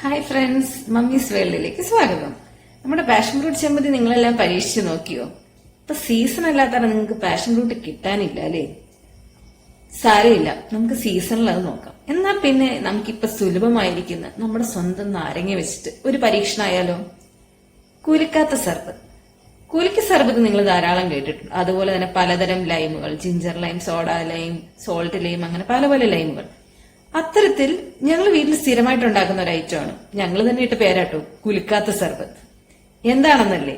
Hi friends, mummies വേൾഡിലേക്ക് സ്വാഗതം. നമ്മുടെ പാഷൻ ഫ്രൂട്ട് ചമ്മന്തി നിങ്ങളെല്ലാം പരീക്ഷിച്ച് നോക്കിയോ? ഇപ്പൊ സീസൺ അല്ലാത്തതാണ് നിങ്ങൾക്ക് പാഷൻ ഫ്രൂട്ട് കിട്ടാനില്ല അല്ലേ? സാരമില്ല, നമുക്ക് സീസണിൽ അത് നോക്കാം. എന്നാ പിന്നെ നമുക്കിപ്പൊ സുലഭമായിരിക്കുന്ന നമ്മുടെ സ്വന്തം നാരങ്ങ വെച്ചിട്ട് ഒരു പരീക്ഷണമായാലോ? കുലുക്കാത്ത സർബത്ത്. കുലുക്കി സർബത്ത് നിങ്ങൾ ധാരാളം കേട്ടിട്ടുണ്ട്. അതുപോലെ തന്നെ പലതരം ലൈമുകൾ, ginger lime, soda lime, salt lime, അങ്ങനെ പല പല ലൈമുകൾ. അത്തരത്തിൽ ഞങ്ങൾ വീട്ടിൽ സ്ഥിരമായിട്ട് ഉണ്ടാക്കുന്ന ഒരു ഐറ്റമാണ്, ഞങ്ങൾ തന്നെ ഇട്ട് പേരാട്ടോ, കുലുക്കാത്ത സർബത്ത്. എന്താണെന്നല്ലേ,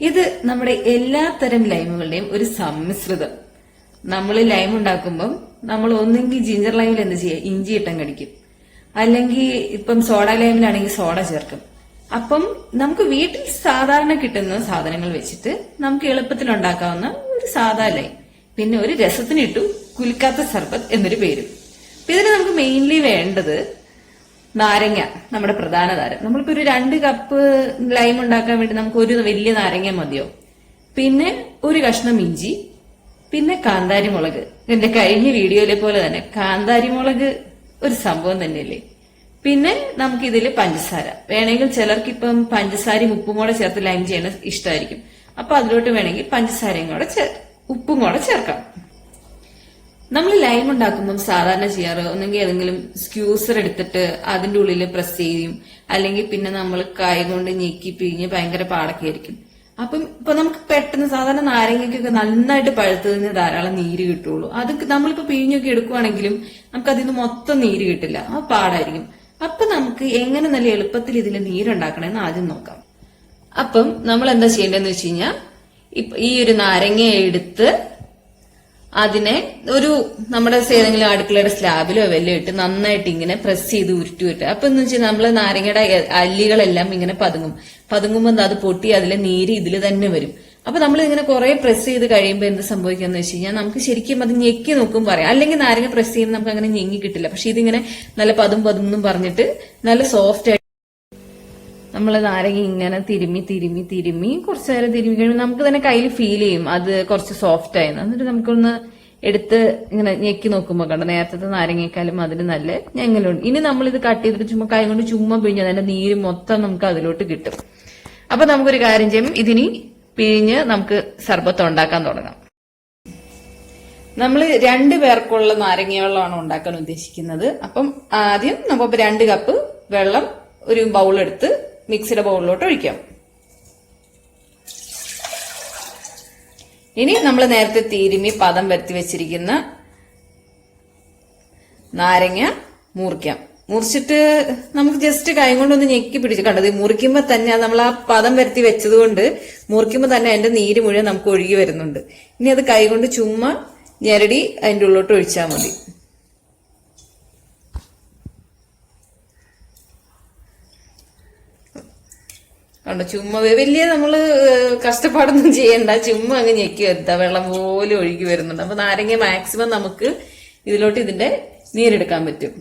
ഇത് നമ്മുടെ എല്ലാത്തരം ലൈമുകളുടെയും ഒരു സമ്മിശ്രിതം. നമ്മൾ ലൈം ഉണ്ടാക്കുമ്പം നമ്മൾ ഒന്നെങ്കിൽ ജിഞ്ചർ ലൈമിൽ എന്ത് ചെയ്യുക, ഇഞ്ചി ഇട്ടം കടിക്കും, അല്ലെങ്കിൽ ഇപ്പം സോഡ ലൈമിലാണെങ്കിൽ സോഡ ചേർക്കും. അപ്പം നമുക്ക് വീട്ടിൽ സാധാരണ കിട്ടുന്ന സാധനങ്ങൾ വെച്ചിട്ട് നമുക്ക് എളുപ്പത്തിൽ ഉണ്ടാക്കാവുന്ന ഒരു സാധാ ലൈം, പിന്നെ ഒരു രസത്തിനിട്ടു കുലുക്കാത്ത സർബത്ത് എന്നൊരു പേരും. ഇതിന് നമുക്ക് മെയിൻലി വേണ്ടത് നാരങ്ങ, നമ്മുടെ പ്രധാന താരം. നമ്മളിപ്പോ ഒരു 2 കപ്പ് ലൈം ഉണ്ടാക്കാൻ വേണ്ടി നമുക്ക് ഒരു വലിയ നാരങ്ങ മതിയോ. പിന്നെ ഒരു കഷ്ണം ഇഞ്ചി, പിന്നെ കാന്താരി മുളക്. എന്റെ കഴിഞ്ഞ വീഡിയോയിലെ പോലെ തന്നെ കാന്താരി മുളക് ഒരു സംഭവം തന്നെയല്ലേ. പിന്നെ നമുക്ക് ഇതില് പഞ്ചസാര വേണമെങ്കിൽ, ചിലർക്ക് ഇപ്പം പഞ്ചസാരയും ഉപ്പും കൂടെ ചേർത്ത് ലൈം ചെയ്യണ ഇഷ്ടമായിരിക്കും. അപ്പൊ അതിലോട്ട് വേണമെങ്കിൽ പഞ്ചസാരയും കൂടെ ഉപ്പും കൂടെ ചേർക്കാം. നമ്മൾ ലൈം ഉണ്ടാക്കുമ്പോൾ സാധാരണ ചെയ്യാറ് ഒന്നെങ്കിൽ ഏതെങ്കിലും സ്ക്യൂസർ എടുത്തിട്ട് അതിന്റെ ഉള്ളിൽ പ്രസ് ചെയ്യും, അല്ലെങ്കിൽ പിന്നെ നമ്മൾ കൈ കൊണ്ട് ഞെക്കി പിഴിഞ്ഞ് ഭയങ്കര പാടൊക്കെ ആയിരിക്കും. അപ്പം ഇപ്പൊ നമുക്ക് പെട്ടെന്ന് സാധാരണ നാരങ്ങയ്ക്കൊക്കെ നന്നായിട്ട് പഴുത്തതിന് ധാരാളം നീര് കിട്ടുള്ളൂ. അത് നമ്മളിപ്പോ പിഴിഞ്ഞൊക്കെ എടുക്കുവാണെങ്കിലും നമുക്ക് അതിൽ നിന്ന് മൊത്തം നീര് കിട്ടില്ല, ആ പാടായിരിക്കും. അപ്പൊ നമുക്ക് എങ്ങനെ നല്ല എളുപ്പത്തിൽ ഇതിൽ നീരുണ്ടാക്കണമെന്ന് ആദ്യം നോക്കാം. അപ്പം നമ്മൾ എന്താ ചെയ്യേണ്ടതെന്ന് വെച്ച് കഴിഞ്ഞാൽ, ഈ ഒരു നാരങ്ങ എടുത്ത് അതിനെ ഒരു നമ്മുടെ ഏതെങ്കിലും അടുക്കളയുടെ സ്ലാബിലോ വല്ലോ ഇട്ട് നന്നായിട്ട് ഇങ്ങനെ പ്രസ് ചെയ്ത് ഉരുട്ടി വിട്ട്. അപ്പൊ എന്ന് വെച്ചാൽ നമ്മള് നാരങ്ങയുടെ അല്ലികളെല്ലാം ഇങ്ങനെ പതുങ്ങുമ്പോൾ അത് പൊട്ടി അതിലെ നീര് ഇതിൽ തന്നെ വരും. അപ്പൊ നമ്മൾ ഇങ്ങനെ കുറെ പ്രസ് ചെയ്ത് കഴിയുമ്പോൾ എന്ത് സംഭവിക്കാന്ന് വെച്ച് കഴിഞ്ഞാൽ നമുക്ക് ശരിക്കും അത് ഞെക്കി നോക്കും പറയാം. അല്ലെങ്കിൽ നാരങ്ങ പ്രസ് ചെയ്യുമ്പോൾ നമുക്ക് അങ്ങനെ ഞെങ്ങി കിട്ടില്ല. പക്ഷെ ഇതിങ്ങനെ നല്ല പതും പറഞ്ഞിട്ട് നല്ല സോഫ്റ്റ് ആയിട്ട് നമ്മൾ നാരങ്ങ ഇങ്ങനെ തിരുമ്മി കുറച്ചു നേരം തിരുമ്മി കഴിയുമ്പോൾ നമുക്ക് തന്നെ കയ്യിൽ ഫീൽ ചെയ്യും അത് കുറച്ച് സോഫ്റ്റ് ആയിരുന്നു. എന്നിട്ട് നമുക്കൊന്ന് എടുത്ത് ഇങ്ങനെ ഞെക്കി നോക്കുമ്പോൾ കണ്ട നേരത്തെ നാരങ്ങയെക്കാളും അതിന് നല്ല ഞെങ്ങലുണ്ട്. ഇനി നമ്മളിത് കട്ട് ചെയ്തിട്ട് ചുമ്മാ കൈ കൊണ്ട് ചുമ്മാ പിഴിഞ്ഞ് അതിന്റെ നീര് മൊത്തം നമുക്ക് അതിലോട്ട് കിട്ടും. അപ്പൊ നമുക്കൊരു കാര്യം ചെയ്യും, ഇതിനി പിഴിഞ്ഞ് നമുക്ക് സർബത്ത് ഉണ്ടാക്കാൻ തുടങ്ങാം. നമ്മൾ 2 പേർക്കുള്ള നാരങ്ങ വെള്ളമാണ് ഉണ്ടാക്കാൻ ഉദ്ദേശിക്കുന്നത്. അപ്പം ആദ്യം നമുക്ക് 2 കപ്പ് വെള്ളം ഒരു ബൗളെടുത്ത് മിക്സിയുടെ ബൗളിലോട്ട് ഒഴിക്കാം. ഇനി നമ്മൾ നേരത്തെ തിരുമ്മി പദം വരുത്തി വെച്ചിരിക്കുന്ന നാരങ്ങ മുറിക്കാം. മുറിച്ചിട്ട് നമുക്ക് ജസ്റ്റ് കൈ കൊണ്ടൊന്ന് ഞെക്കി പിടിച്ച് കണ്ടത് മുറിക്കുമ്പോ തന്നെ നമ്മൾ ആ പദം വരുത്തി വെച്ചത് കൊണ്ട് മുറിക്കുമ്പോ തന്നെ അതിന്റെ നീര് മുഴുവൻ നമുക്ക് ഒഴുകി വരുന്നുണ്ട്. ഇനി അത് കൈ കൊണ്ട് ചുമ്മാ ഞെരടി അതിന്റെ ഉള്ളിലോട്ട് ഒഴിച്ചാൽ മതി. കണ്ടോ, ചുമ്മാ വലിയ നമ്മള് കഷ്ടപ്പാടൊന്നും ചെയ്യണ്ട, ചുമ്മാ അങ്ങ് ഞെക്കി വരുത്താം, വെള്ളം പോലെ ഒഴുകി വരുന്നുണ്ട്. അപ്പൊ നാരങ്ങ മാക്സിമം നമുക്ക് ഇതിലോട്ട് ഇതിന്റെ നീരെടുക്കാൻ പറ്റും.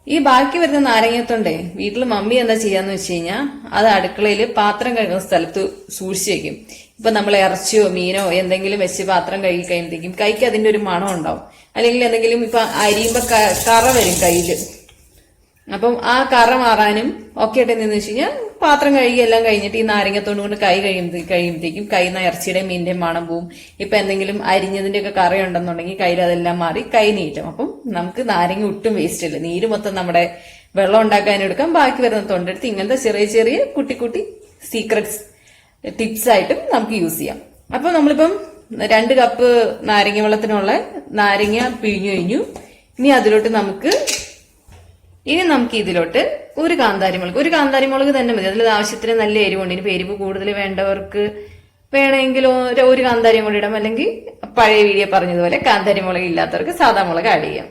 ഈ ബാക്കി വരുന്ന നാരങ്ങത്തോണ്ടേ വീട്ടിൽ മമ്മി എന്താ ചെയ്യാന്ന് വെച്ച് കഴിഞ്ഞാൽ അത് അടുക്കളയിൽ പാത്രം കഴുകുന്ന സ്ഥലത്ത് സൂക്ഷിച്ചു വെക്കും. ഇപ്പൊ നമ്മൾ ഇറച്ചിയോ മീനോ എന്തെങ്കിലും വെച്ച് പാത്രം കഴുകി കഴിയുമ്പോഴത്തേക്കും കൈക്ക് അതിന്റെ ഒരു മണം ഉണ്ടാവും. അല്ലെങ്കിൽ എന്തെങ്കിലും ഇപ്പൊ അരിയുമ്പോ കറ വരും കയ്യില്. അപ്പം ആ കറ മാറാനും ഒക്കെ ആയിട്ട് എന്ന് വെച്ച് കഴിഞ്ഞാൽ പാത്രം കഴുകി എല്ലാം കഴിഞ്ഞിട്ട് ഈ നാരങ്ങത്തോണ്ട് കൊണ്ട് കൈ കഴിയുമ്പോഴത്തേക്കും കൈന്ന് ഇറച്ചിയുടെയും മീനിന്റെയും മണം പോവും. ഇപ്പൊ എന്തെങ്കിലും അരിഞ്ഞതിന്റെ ഒക്കെ കറയുണ്ടെന്നുണ്ടെങ്കിൽ കയ്യിൽ അതെല്ലാം മാറി കൈ നീറ്റും. അപ്പം നമുക്ക് നാരങ്ങ ഒട്ടും വേസ്റ്റ് ഇല്ല. നീര് മൊത്തം നമ്മുടെ വെള്ളം ഉണ്ടാക്കാൻ എടുക്കാം. ബാക്കി വരുന്ന തൊണ്ടെടുത്ത് ഇങ്ങനത്തെ ചെറിയ ചെറിയ കുട്ടി സീക്രട്സ് ടിപ്സ് ആയിട്ടും നമുക്ക് യൂസ് ചെയ്യാം. അപ്പൊ നമ്മളിപ്പം 2 കപ്പ് നാരങ്ങ വെള്ളത്തിനുള്ള നാരങ്ങ പിഴിഞ്ഞു കഴിഞ്ഞു. ഇനി നമുക്ക് ഇതിലോട്ട് ഒരു കാന്താരി മുളക് തന്നെ മതി. അതിൽ ആവശ്യത്തിന് നല്ല എരിവുണ്ട്. ഇനി എരിവ് കൂടുതൽ വേണ്ടവർക്ക് വേണമെങ്കിൽ ഒരു കാന്താരി മുളക് ഇടാം, അല്ലെങ്കിൽ പഴയ വീഡിയോ പറഞ്ഞതുപോലെ കാന്താരി മുളക് ഇല്ലാത്തവർക്ക് സാധാ മുളക് ആഡ് ചെയ്യാം.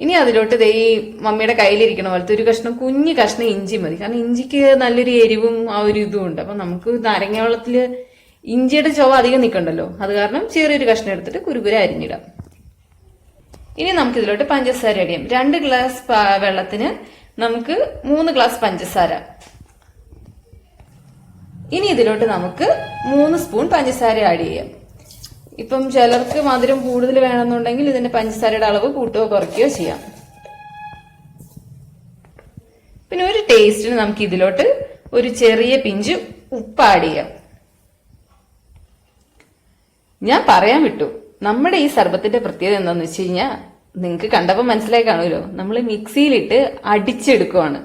ഇനി അതിലോട്ട് ഈ മമ്മിയുടെ കയ്യിലിരിക്കണ പോലത്തെ ഒരു കുഞ്ഞു കഷ്ണം ഇഞ്ചി മതി. കാരണം ഇഞ്ചിക്ക് നല്ലൊരു എരിവും ആ ഒരു ഇതും ഉണ്ട്. അപ്പൊ നമുക്ക് നാരങ്ങ വെള്ളത്തില് ഇഞ്ചിയുടെ ചുവ അധികം നിൽക്കണ്ടല്ലോ, അത് കാരണം ചെറിയൊരു കഷ്ണം എടുത്തിട്ട് കുരുകുര അരിഞ്ഞിടാം. ഇനി നമുക്ക് ഇതിലോട്ട് പഞ്ചസാര ആഡ് ചെയ്യാം. 2 ഗ്ലാസ് വെള്ളത്തിന് നമുക്ക് 3 ഗ്ലാസ് പഞ്ചസാര. ഇനി ഇതിലോട്ട് നമുക്ക് 3 സ്പൂൺ പഞ്ചസാര ആഡ് ചെയ്യാം. ഇപ്പം ചിലർക്ക് മധുരം കൂടുതൽ വേണമെന്നുണ്ടെങ്കിൽ ഇതിന്റെ പഞ്ചസാരയുടെ അളവ് കൂട്ടുകയോ കുറയ്ക്കുകയോ ചെയ്യാം. പിന്നെ ഒരു ടേസ്റ്റിന് നമുക്ക് ഇതിലോട്ട് ഒരു ചെറിയ പിഞ്ച് ഉപ്പ് ആഡ് ചെയ്യാം. ഞാൻ പറയാൻ വിട്ടു, നമ്മുടെ ഈ സർബത്തിന്റെ പ്രത്യേകത എന്താന്ന് വെച്ച് കഴിഞ്ഞാൽ നിങ്ങൾക്ക് കണ്ടപ്പോൾ മനസ്സിലായി കാണുമല്ലോ, നമ്മൾ മിക്സിയിലിട്ട് അടിച്ചെടുക്കുവാണ്.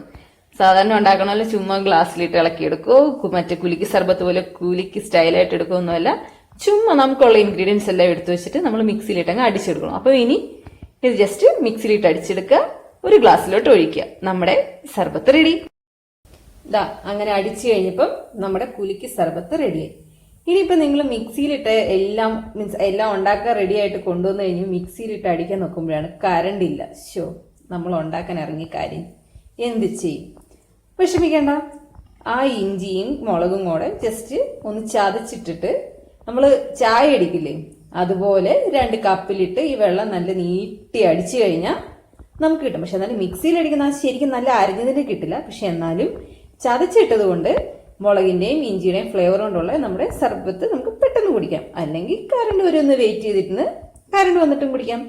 സാധാരണ ഉണ്ടാക്കണമല്ലോ ചുമ്മാ ഗ്ലാസ്സിലിട്ട് ഇളക്കിയെടുക്കോ, മറ്റേ കുലുക്കി സർബത്ത് പോലെ കുലുക്കി സ്റ്റൈലായിട്ട് എടുക്കുമൊന്നുമല്ല. ചുമ്മാ നമുക്കുള്ള ഇൻഗ്രീഡിയൻസ് എല്ലാം എടുത്തു വെച്ചിട്ട് നമ്മൾ മിക്സിയിലിട്ട് അങ്ങ് അടിച്ചെടുക്കണം. അപ്പൊ ഇനി ഇത് ജസ്റ്റ് മിക്സിയിലിട്ട് അടിച്ചെടുക്കുക, ഒരു ഗ്ലാസ്സിലോട്ട് ഒഴിക്കുക, നമ്മുടെ സർബത്ത് റെഡി. ഇതാ അങ്ങനെ അടിച്ചു കഴിഞ്ഞപ്പം നമ്മുടെ കുലുക്കി സർബത്ത് റെഡിയായി. ഇനിയിപ്പോ നിങ്ങൾ മിക്സിയിലിട്ട് എല്ലാം ഉണ്ടാക്കാൻ റെഡി ആയിട്ട് കൊണ്ടുവന്നു കഴിഞ്ഞ് മിക്സിയിലിട്ട് അടിക്കാൻ നോക്കുമ്പോഴാണ് കറണ്ട് ഇല്ല. നമ്മൾ ഉണ്ടാക്കാൻ ഇറങ്ങിയ കാര്യം എന്ത് ചെയ്യും? വിഷമിക്കേണ്ട, ആ ഇഞ്ചിയും മുളകും കൂടെ ജസ്റ്റ് ഒന്ന് ചതച്ചിട്ടിട്ട് നമ്മൾ ചായ അടിക്കില്ലേ അതുപോലെ 2 കപ്പിലിട്ട് ഈ വെള്ളം നല്ല നീട്ടി അടിച്ചു കഴിഞ്ഞാൽ നമുക്ക് കിട്ടും. പക്ഷെ എന്നാലും മിക്സിയിൽ അടിക്കുന്ന ശരിക്കും നല്ല അരിഞ്ഞതിന് കിട്ടില്ല. പക്ഷെ എന്നാലും ചതച്ചിട്ടത് കൊണ്ട് മുളകിന്റെയും ഇഞ്ചിയുടെയും ഫ്ലേവർ കൊണ്ടുള്ള നമ്മുടെ സർബത്ത് നമുക്ക് പെട്ടെന്ന് കുടിക്കാം. അല്ലെങ്കിൽ കറണ്ട് വരെ ഒന്ന് വെയിറ്റ് ചെയ്തിട്ട് കറണ്ട് വന്നിട്ടും കുടിക്കാം.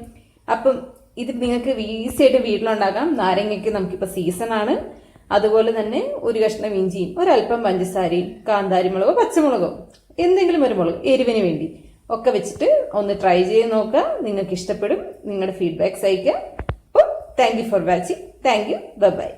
അപ്പം ഇത് നിങ്ങൾക്ക് ഈസി ആയിട്ട് വീട്ടിലുണ്ടാക്കാം. നാരങ്ങയ്ക്ക് നമുക്കിപ്പോൾ സീസൺ ആണ്. അതുപോലെ തന്നെ ഒരു കഷ്ണം ഇഞ്ചിയും ഒരല്പം പഞ്ചസാരയും കാന്താരിമുളകോ പച്ചമുളകോ എന്തെങ്കിലും ഒരു മുളക് എരിവിന് വേണ്ടി ഒക്കെ വെച്ചിട്ട് ഒന്ന് ട്രൈ ചെയ്ത് നോക്കുക. നിങ്ങൾക്ക് ഇഷ്ടപ്പെടും. നിങ്ങളുടെ ഫീഡ്ബാക്ക്സ് അയക്കുക. അപ്പോൾ thank you for watching. Thank you. By.